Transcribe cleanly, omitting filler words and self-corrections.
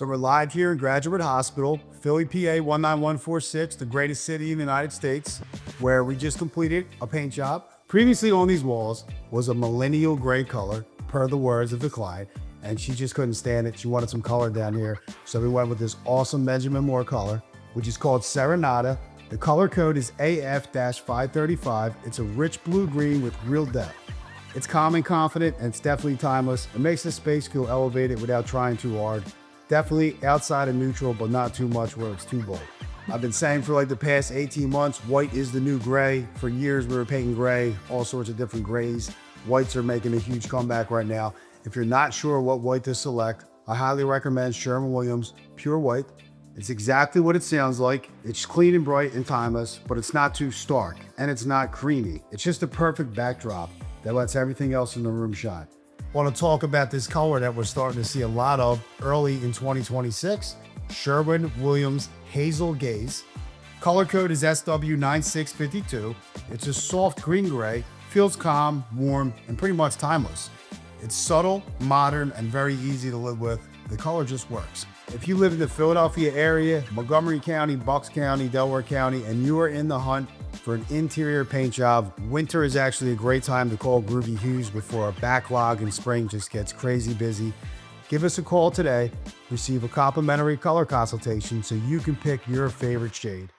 So we're live here in Graduate Hospital, Philly, PA 19146, the greatest city in the United States, where we just completed a paint job. Previously on these walls was a millennial gray color, per the words of the client, and she just couldn't stand it. She wanted some color down here. So we went with this awesome Benjamin Moore color, which is called Serenata. The color code is AF-535. It's a rich blue-green with real depth. It's calm and confident, and it's definitely timeless. It makes the space feel elevated without trying too hard. Definitely outside of neutral, but not too much where it's too bold. I've been saying for like the past 18 months, white is the new gray. For years, we were painting gray, all sorts of different grays. Whites are making a huge comeback right now. If you're not sure what white to select, I highly recommend Sherwin-Williams Pure White. It's exactly what it sounds like. It's clean and bright and timeless, but it's not too stark, and it's not creamy. It's just a perfect backdrop that lets everything else in the room shine. I want to talk about this color that we're starting to see a lot of early in 2026, Sherwin-Williams Hazel Gaze. Color code is SW9652. It's a soft green gray, feels calm, warm, and pretty much timeless. It's subtle, modern, and very easy to live with. The color just works. If you live in the Philadelphia area, Montgomery County, Bucks County, Delaware County, and you are in the hunt for an interior paint job, winter is actually a great time to call Groovy Hues before a backlog in spring just gets crazy busy. Give us a call today. Receive a complimentary color consultation so you can pick your favorite shade.